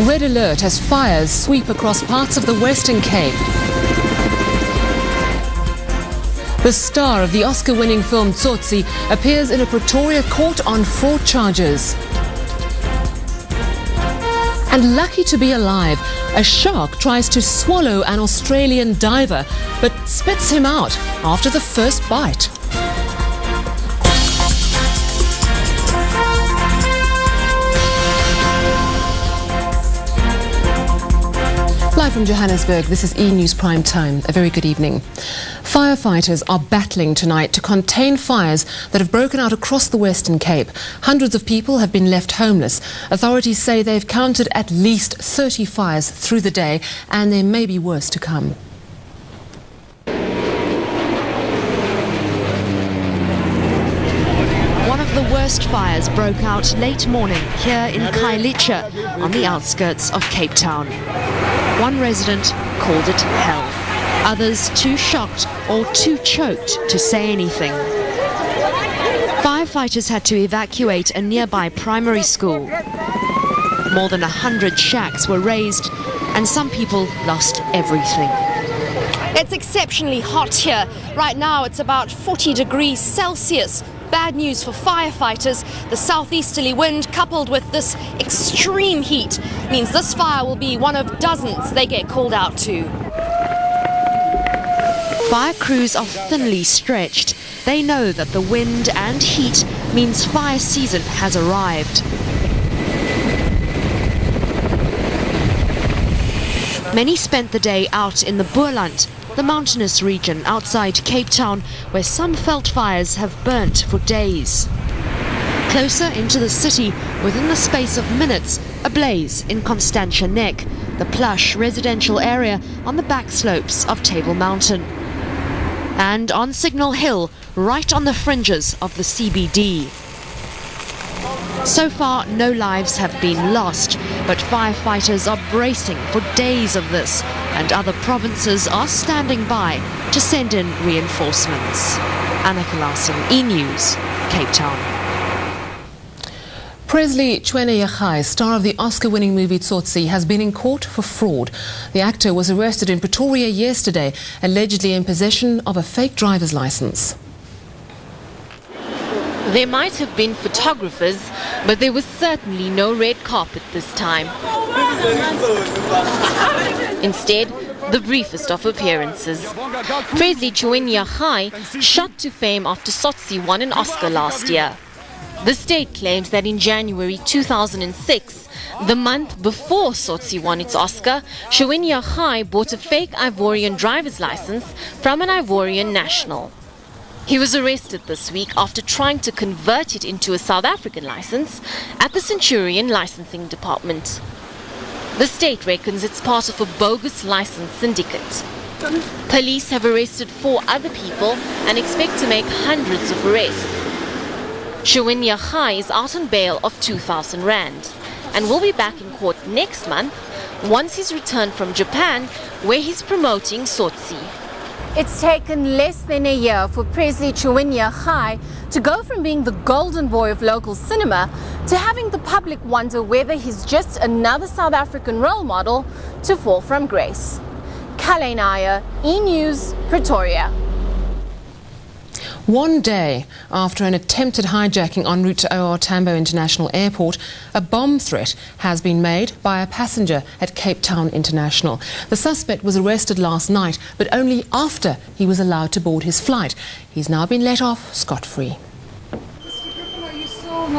Red alert as fires sweep across parts of the Western Cape. The star of the Oscar-winning film Tsotsi appears in a Pretoria court on fraud charges. And lucky to be alive, a shark tries to swallow an Australian diver, but spits him out after the first bite. Live from Johannesburg, this is E-News Prime Time. A very good evening. Firefighters are battling tonight to contain fires that have broken out across the Western Cape. Hundreds of people have been left homeless. Authorities say they've counted at least 30 fires through the day, and there may be worse to come. One of the worst fires broke out late morning here in Khayelitsha on the outskirts of Cape Town. One resident called it hell. Others too shocked or too choked to say anything. Firefighters had to evacuate a nearby primary school. More than 100 shacks were razed and some people lost everything. It's exceptionally hot here. Right now it's about 40 degrees Celsius. Bad news for firefighters. The southeasterly wind coupled with this extreme heat means this fire will be one of dozens they get called out to. Fire crews are thinly stretched. They know that the wind and heat means fire season has arrived. Many spent the day out in the Boerland, the mountainous region outside Cape Town, where some veld fires have burnt for days. Closer into the city, within the space of minutes, a blaze in Constantia Neck, the plush residential area on the back slopes of Table Mountain. And on Signal Hill, right on the fringes of the CBD. So far, no lives have been lost, but firefighters are bracing for days of this, and other provinces are standing by to send in reinforcements. Annika Larson, E-News, Cape Town. Presley Chweneyachai, star of the Oscar-winning movie Tsotsi, has been in court for fraud. The actor was arrested in Pretoria yesterday, allegedly in possession of a fake driver's license. There might have been photographers, but there was certainly no red carpet this time. Instead, the briefest of appearances. Presley Chweneyachai shot to fame after Tsotsi won an Oscar last year. The state claims that in January 2006, the month before Tsotsi won its Oscar, Chweneyachai bought a fake Ivorian driver's license from an Ivorian national. He was arrested this week after trying to convert it into a South African license at the Centurion Licensing Department. The state reckons it's part of a bogus license syndicate. Police have arrested 4 other people and expect to make hundreds of arrests. Chweneyachai is out on bail of 2,000 rand and will be back in court next month once he's returned from Japan, where he's promoting Tsotsi. It's taken less than a year for Presley Chweneyachai to go from being the golden boy of local cinema to having the public wonder whether he's just another South African role model to fall from grace. Kale Naya, E-News, Pretoria. One day after an attempted hijacking en route to OR Tambo International Airport, a bomb threat has been made by a passenger at Cape Town International. The suspect was arrested last night, but only after he was allowed to board his flight. He's now been let off scot-free.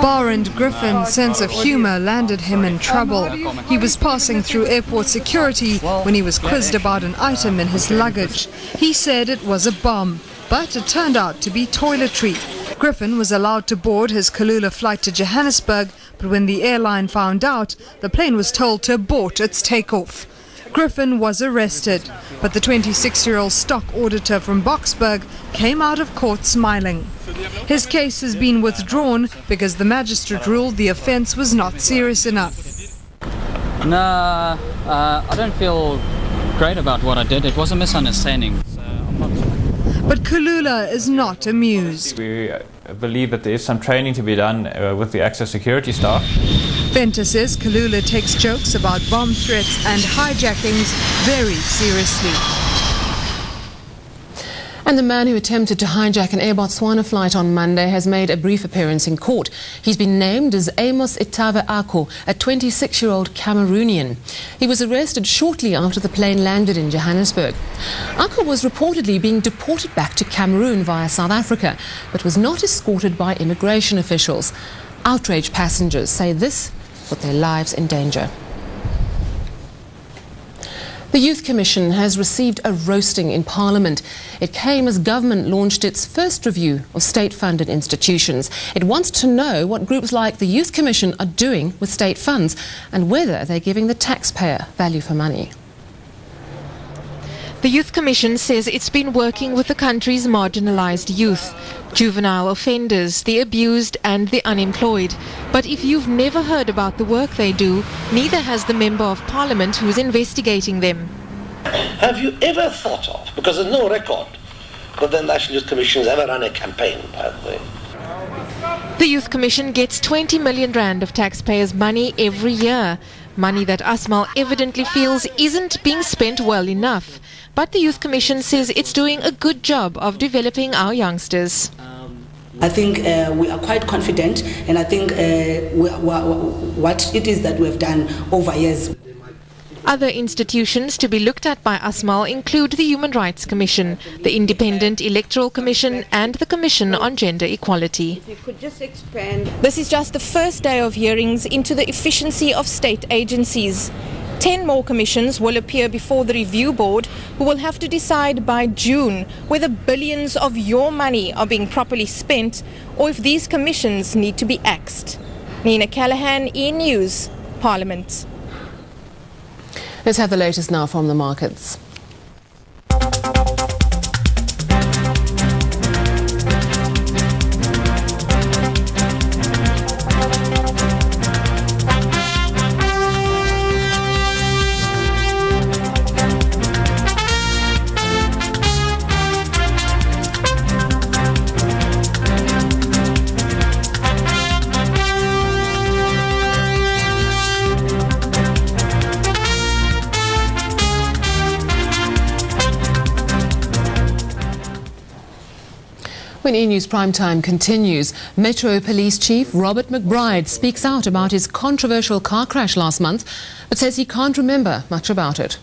Bar and Griffin's sense of humour landed him in trouble. He was passing through airport security when he was quizzed about an item in his luggage. He said it was a bomb, but it turned out to be toiletry. Griffin was allowed to board his Kalula flight to Johannesburg, but when the airline found out, the plane was told to abort its takeoff. Griffin was arrested, but the 26-year-old stock auditor from Boksburg came out of court smiling. His case has been withdrawn because the magistrate ruled the offence was not serious enough. No, I don't feel great about what I did. It was a misunderstanding. So I'm not. But Kalula is not amused. We believe that there is some training to be done with the access security staff. Venter says Kalula takes jokes about bomb threats and hijackings very seriously. And the man who attempted to hijack an Air Botswana flight on Monday has made a brief appearance in court. He's been named as Amos Itave Ako, a 26-year-old Cameroonian. He was arrested shortly after the plane landed in Johannesburg. Ako was reportedly being deported back to Cameroon via South Africa, but was not escorted by immigration officials. Outraged passengers say this put their lives in danger. The Youth Commission has received a roasting in Parliament. It came as government launched its first review of state-funded institutions. It wants to know what groups like the Youth Commission are doing with state funds and whether they're giving the taxpayer value for money. The Youth Commission says it's been working with the country's marginalised youth, juvenile offenders, the abused and the unemployed. But if you've never heard about the work they do, neither has the Member of Parliament who's investigating them. Have you ever thought of, because there's no record, that the National Youth Commission has ever run a campaign, by the way? The Youth Commission gets 20 million rand of taxpayers' money every year. Money that Asmal evidently feels isn't being spent well enough. But the Youth Commission says it's doing a good job of developing our youngsters. I think we are quite confident, and I think what it is that we have done over years. Other institutions to be looked at by Asmal include the Human Rights Commission, the Independent Electoral Commission and the Commission on Gender Equality. If you could just expand. This is just the first day of hearings into the efficiency of state agencies. 10 more commissions will appear before the review board, who will have to decide by June whether billions of your money are being properly spent or if these commissions need to be axed. Nina Callahan, E! News, Parliament. Let's have the latest now from the markets. When E! News Primetime continues, Metro Police Chief Robert McBride speaks out about his controversial car crash last month, but says he can't remember much about it.